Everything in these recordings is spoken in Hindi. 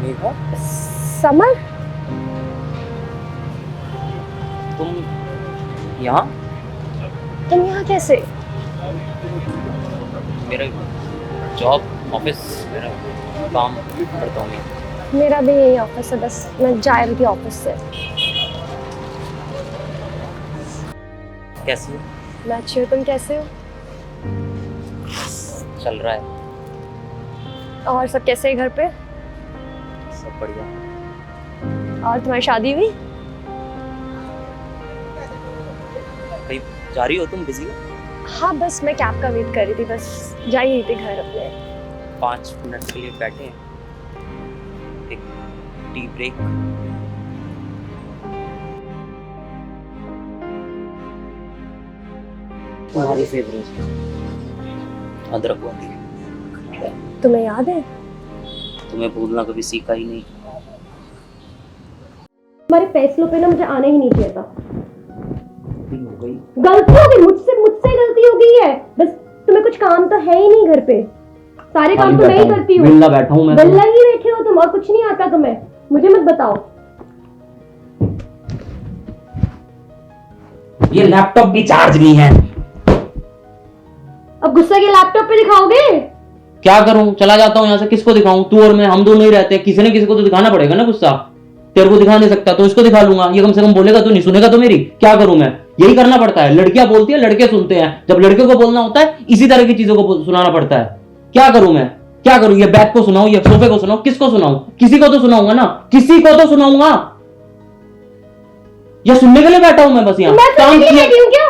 मेघा, समर, तुम यहाँ? तुम यहाँ कैसे? मेरा जॉब, ऑफिस, मेरा काम करता हूँ मैं। मेरा भी यही ऑफिस है, बस मैं जा रही थी ऑफिस से। कैसी हो? मैं अच्छी हूँ, तुम कैसे हो? चल रहा है, और सब कैसे है घर पे? सब बढ़िया। और तुम्हारी शादी हुई? कहीं जा रही हो तुम? बिजी हो? हाँ, बस मैं कैब का वेट कर रही थी, बस जा ही रही थी घर अपने। 5 मिनट के लिए बैठे हैं, एक टी ब्रेक। तुम्हारी फेवरेट अदरक वाली। तुम्हें याद है? तुम्हें भूलना कभी सीखा ही नहीं। तुम्हारे फैसलों पे ना मुझे आना ही नहीं चाहिए था। हो गई गलती हो गई मुझसे गलती हो गई है। बस तुम्हें कुछ काम तो है ही नहीं घर पे, सारे काम तो मैं ही करती हूँ। वेला बैठा हूँ मैं। वेला ही बैठे हो तुम, और कुछ नहीं आता तुम्हें। मुझे मत बताओ। ये लैपटॉप भी चार्ज नहीं है। अब गुस्सा के लैपटॉप पे दिखाओगे? क्या करूं, चला जाता हूं यहाँ से। किसको दिखाऊं? तू और मैं, हम दोनों ही रहते हैं, किसी ने किसी को तो दिखाना पड़ेगा ना गुस्सा। तेरे को दिखा नहीं सकता तो इसको दिखा लूंगा। ये कम से कम बोलेगा तो नहीं, सुनेगा तो मेरी। क्या करूं मैं? यही करना पड़ता है। लड़कियां बोलती है, लड़के सुनते हैं। जब लड़के को बोलना होता है, इसी तरह की चीजों को सुनाना पड़ता है। क्या करूं मैं? क्या करूं? ये बैग को सुनाऊं, ये सोफे को सुनाऊं? किसको सुनाऊं? किसी को तो सुनाऊंगा ना, किसी को तो सुनाऊंगा। या सुनने के लिए बैठा हूं मैं बस यहाँ? काम किया।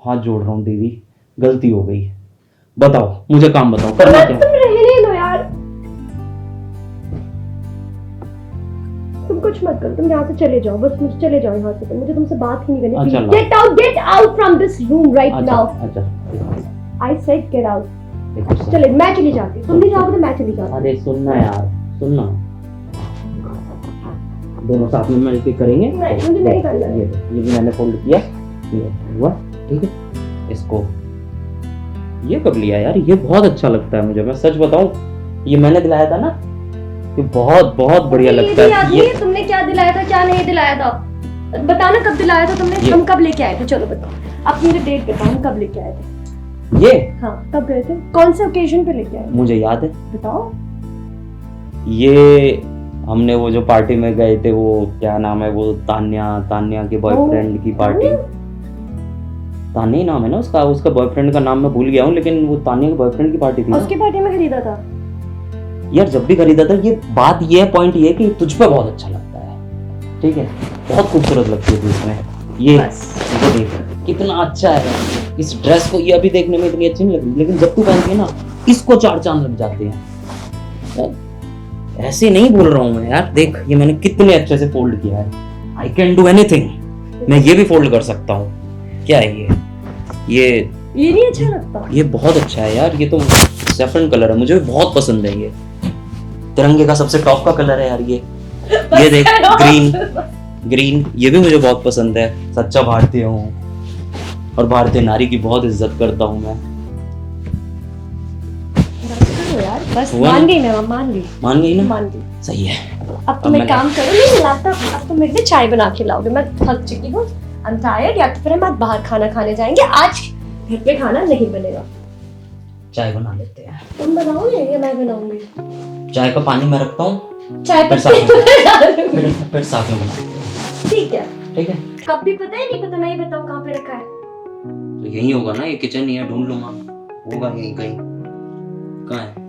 हाथ जोड़ रहा हूं देवी, गलती हो गई। बताओ, मुझे काम बताओ, करना क्या? तुम रहने दो यार, तुम कुछ मत करो। तुम यहाँ से चले जाओ, बस मुझे चले जाओ यहाँ से। मुझे तुमसे बात ही नहीं करनी। Get out from this room right now. I said get out. चले, मैं चली जाती हूँ। तुम नहीं जाओगे तो मैं चली जाती हूँ। अरे सुनना यार, सुनना। दोनों साथ में मिलकर करेंगे। नहीं, मुझे नहीं करना। ये भी मैंने फोल्ड किया, ये हुआ, ठीक है। इसको ये कब लिया यार? ये बहुत अच्छा लगता है मुझे, मैं सच बताऊं, ये मैंने दिलाया था ना, ये बहुत बहुत बढ़िया लगता है। ये तुमने क्या दिलाया था, क्या नहीं दिलाया था? बताना कब दिलाया था तुमने? हम कब लेके आए थे? चलो बताओ, अब मुझे डेट बताओ, हम कब लेके आए थे? ये हाँ, कब गए थे? कौन से ओकेजन पे लेके आए? मुझे याद है। बताओ। ये हमने वो जो पार्टी में गए थे, वो क्या नाम है, वो तान्या के बॉयफ्रेंड की पार्टी। तान्या ही नाम है ना उसका। उसका बॉयफ्रेंड का नाम मैं भूल गया हूँ, लेकिन वो तान्या के बॉयफ्रेंड की पार्टी थी। उसकी पार्टी में खरीदा था यार, जब भी खरीदा था। ये बात, ये पॉइंट ये कि तुझ पे बहुत अच्छा लगता है, ठीक है? बहुत खूबसूरत लगती है तू इसमें। ये देख कितना अच्छा है। इस ड्रेस को, ये अभी देखने में इतनी अच्छी नहीं लग रही, लेकिन जब तू पहनती है ना, इसको 4 चांद लग जाते हैं। ऐसे नहीं बोल रहा हूँ मैं यार। देख, ये मैंने कितने अच्छे से फोल्ड किया है। I can do anything. मैं ये भी फोल्ड कर सकता हूँ। क्या है ये नहीं अच्छा लगता? ये बहुत अच्छा है यार। ये तो सैफरन कलर है, मुझे बहुत पसंद है। ये तिरंगे का सबसे टॉप का कलर है यार। ये देख, ग्रीन, ये भी मुझे बहुत पसंद है। सच्चा भारतीय हूँ और भारतीय नारी की बहुत इज्जत करता हूँ मैं। बस मान गई मैं, मान गई ना? मान गई। सही है। अब तुम एक काम करो, नहीं लैपटॉप, अब तुम मेरे लिए चाय बना के लाओगे। मैं थक चुकी हूँ, आई एम टायर्ड। या तो फिर हम आज बाहर खाना खाने जाएंगे। आज घर पे खाना नहीं बनेगा। चाय बना लेते हैं। तुम बनाओगे या मैं बनाऊंगी? चाय का पानी मैं रखता हूँ, चाय फिर साथ में बनाते हैं। ठीक है, ठीक है। कब भी पता है नहीं पता, मैं ही बताऊँ कहाँ पे रखा है? तो यही होगा ना, ये किचन ही है, ढूंढ लूंगा। होगा यहीं कहीं। कहाँ है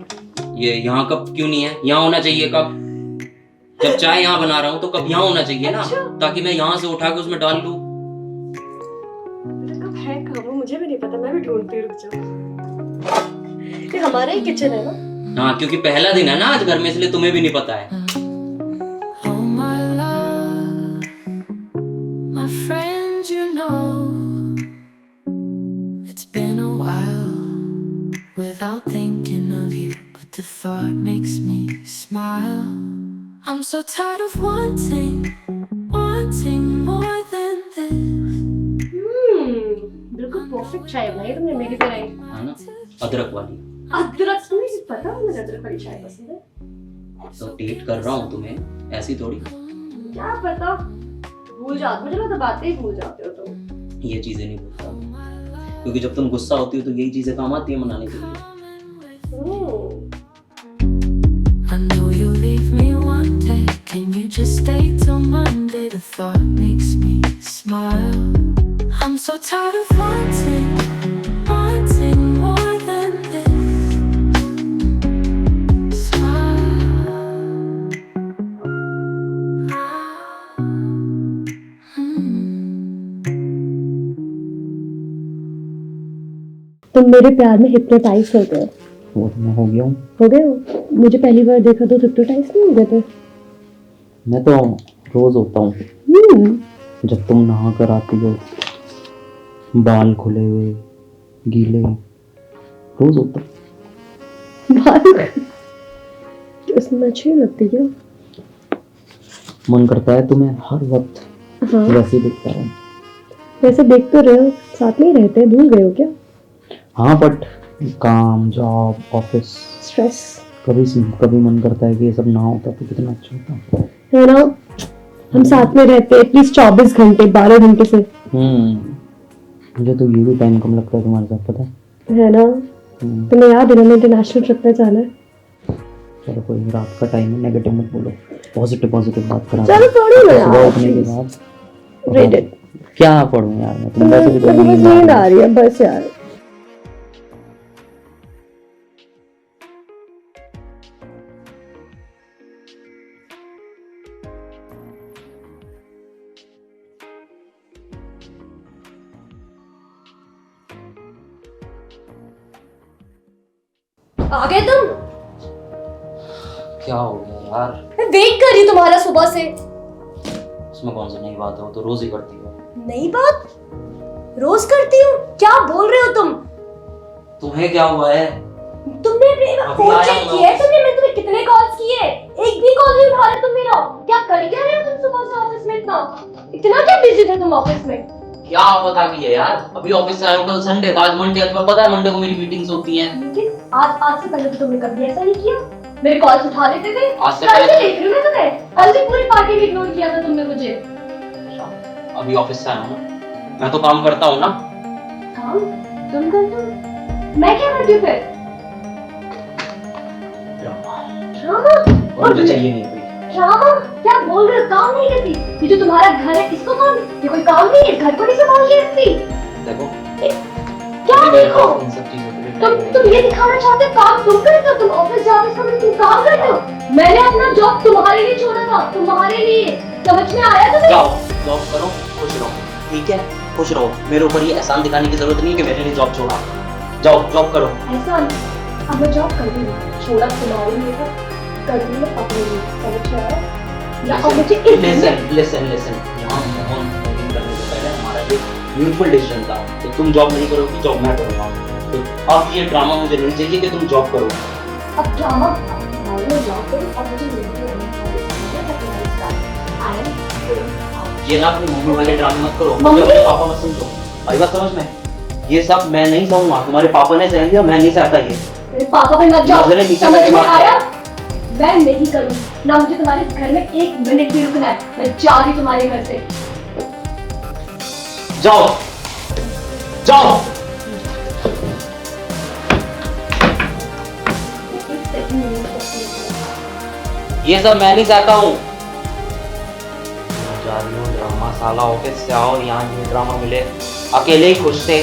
ये? यहाँ कब क्यों नहीं है? यहाँ होना चाहिए कब। जब चाय यहाँ बना रहा हूँ तो कब यहाँ होना चाहिए ना, ताकि मैं यहाँ से उठा के उसमें डाल लूं। कब है कब, मुझे भी नहीं पता, मैं भी ढूंढती रुक जाऊँ। ये हमारा ही किचन है ना? हाँ, क्योंकि पहला दिन है ना आज घर में, इसलिए तुम्हें भी नहीं पता है। Without thinking of you, but the thought makes me smile. I'm so tired of wanting more than this. बिल्कुल परफेक्ट चाय बनाई तुमने मेरी तरह ही। है ना? अदरक वाली। अदरक तुम्हें पता है मुझे अदरक वाली चाय पसंद है। तो डेट कर रहा हूँ तुम्हें, ऐसी थोड़ी। क्या पता, भूल जाते, मुझे लगता बातें ही भूल जाते हो तुम। ये चीजें नहीं भूलता मैं, क्योंकि जब तुम गुस्सा होती हो तो यही चीजें काम आती है मनाने के लिए। I know you'll leave me one day. Can you just stay till Monday? The thought makes me smile. I'm so tired of wanting more than this. Smile. तुम मेरे प्यार में हिप्नोटाइज हो गए। वो तो मैं हो गया हूँ। हो गए हो? मुझे पहली बार देखा तो हिप्नोटाइज नहीं हो गए थे? मैं तो रोज होता हूँ जब तुम नहा कर आती हो, बाल खुले हुए गीले, रोज होता हूँ। बाल उसमें अच्छी लगती है। मन करता है तुम्हें हर वक्त हाँ वैसे ही दिखता है। वैसे देख तो रहे हो, साथ में ही रहते हैं, भूल गए हो क्या? हाँ बट काम, जॉब, ऑफिस, स्ट्रेस कभी मन करता है कि ये सब ना होता तो कितना अच्छा होता है ना। हम साथ में रहते हैं एटलीस्ट 24 घंटे, 12 घंटे से। मुझे तो ये भी टाइम कम लगता है तुम्हारे साथ, पता है ना। तुम्हें याद है ना इंटरनेशनल ट्रिप पे जाना है। चलो कोई रात का टाइम है, नेगेटिव मत बोलो, पॉजिटिव बात करा। चलो थोड़ी ना सुबह यार, उठने के बाद Read it. क्या पढ़ूं यार मैं, तुम वैसे भी तो मुझे बस नींद आ रही है बस यार। आ गए तुम? क्या हो गया यार? मैं वेट कर रही तुम्हारा सुबह से। इसमें कौन सी नई बात है, वो तो रोज ही करती हो। नई बात? रोज करती हूँ? क्या बोल रहे हो तुम? तुम्हें क्या हुआ है? तुमने अपने फोन चेक किया है? मैं तुम्हें कितने कॉल्स किए, एक भी कॉल नहीं उठा रहे तुम मेरा। क्या कर क्या रहे हो तुम सुबह से ऑफिस में? इतना क्या बिजी थे तुम ऑफिस में? क्या पता भी है यार, अभी ऑफिस से आया हूं, कल संडे था, आज मंडे है, तुम्हें पता है मंडे को मेरी मीटिंग्स होती हैं। लेकिन आज से पहले तो तुमने कभी ऐसा नहीं किया, मेरे कॉल्स उठा लेते थे। आज से कल पहले से देख रही हूं मैं तुम्हें, कल भी पूरी पार्टी में इग्नोर किया था तुमने मुझे। अभी ऑफिस से आया हूं, मैं तो काम करता हूं ना। काम? तुम करते हो? मैं क्या करती हूँ फिर? ड्रामा? मुझे चाहिए नहीं कोई ड्रामा? क्या बोल रहे हो? काम नहीं करती? ये जो तुम्हारा घर है इसको काम, ये कोई काम नहीं है, घर को नहीं संभाल के रखती। देखो क्या देखो? इन सब चीजों के लिए तुम ये दिखाना चाहते हो काम तुम करते हो? तुम ऑफिस जाते हो तुम काम करते हो? मैंने अपना जॉब तुम्हारे लिए छोड़ा था, तुम्हारे लिए। समझ में आया तुम्हें? जाओ जॉब करो, खुश रहो, ठीक है? खुश रहो, मेरे ऊपर ये एहसान दिखाने की जरूरत नहीं है कि मैंने नहीं जॉब छोड़ा। जाओ जॉब करो। ऐसा अब मैं जॉब कर रही हूँ, छोड़ा तुम्हारे लिए था, कर रही हूँ अपने लिए। समझ में आया? या अब मुझे लिसन यहाँ मोहन मीटिंग करने से पहले हमारा एक म्यूचुअल डिसीजन था, तो तुम जॉब नहीं करोगी, जॉब मैं करूँगा। तो अब ये ड्रामा मुझे नहीं चाहिए कि तुम जॉब करो। अब ड्रामा जॉब करो, अब मुझे ये ना अपनी मम्मी वाले ड्रामे मत करो, मम्मी? मुझे पापा मत समझो। आई बात समझ में? ये सब मैं नहीं सहूंगा, तुम्हारे पापा ने सह लिया, मैं नहीं सहता ये। मेरे पापा पे मत जाओ, नजरें नीचे समझ करके में बात आया? मैं नहीं करूँ ना, मुझे तुम्हारे घर में 1 मिनट भी रुकना है। मैं जा रही तुम्हारे घर से। जाओ जाओ। ये सब मैं नहीं चाहता हूँ। जा रही हूँ ड्रामा, साला ऑफिस से आओ, यहाँ ये ड्रामा मिले, अकेले ही खुश थे।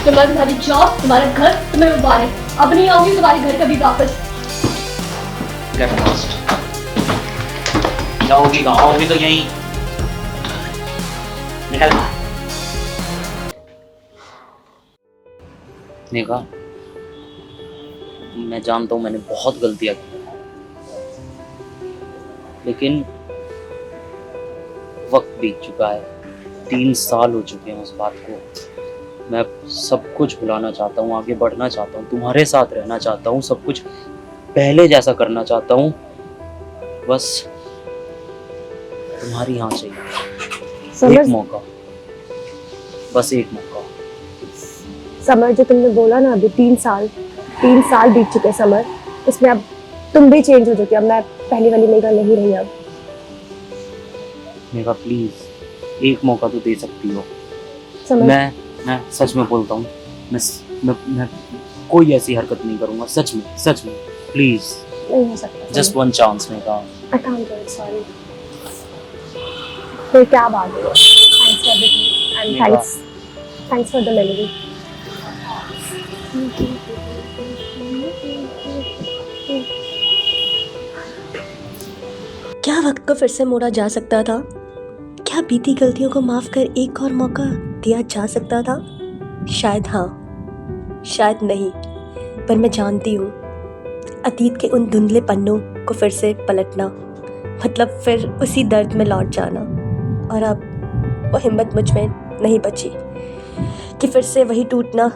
तुम्हारी जॉब, तुम्हारा घर, तुम्हें मुबारक। अब नहीं आऊंगी तुम्हारे घर कभी वापस। Get lost। जाओगी कहाँ? होगी तो यहीं। निकल। देखा, मैं जानता हूँ मैंने बहुत गलतियां की, लेकिन वक्त बीत चुका है, 3 साल हो चुके हैं उस बात को। मैं सब कुछ भुलाना चाहता हूँ, आगे बढ़ना चाहता हूँ, तुम्हारे साथ रहना चाहता हूँ, सब कुछ पहले जैसा करना चाहता हूँ। बस तुम्हारी हाँ चाहिए, एक मौका, बस एक मौका। समर, जो तुमने बोला ना अभी 3 साल बीत चुके समर, उसमें अब तुम भी चेंज हो चुके, अब मैं पहली वाली मेघा नहीं रही अब। मेघा प्लीज एक मौका तो दे सकती हो। समर, मैं सच में बोलता हूँ, मैं कोई ऐसी हरकत नहीं करूँगा, सच में प्लीज, नहीं हो सकता। Just one chance Megha. I can't do it, sorry. फिर क्या बात है, thanks for everything and thanks for the memory. क्या वक्त को फिर से मोड़ा जा सकता था? क्या बीती गलतियों को माफ कर एक और मौका दिया जा सकता था? शायद हाँ, शायद नहीं, पर मैं जानती हूँ अतीत के उन धुंधले पन्नों को फिर से पलटना मतलब फिर उसी दर्द में लौट जाना। और अब वो हिम्मत मुझ में नहीं बची कि फिर से वही टूटना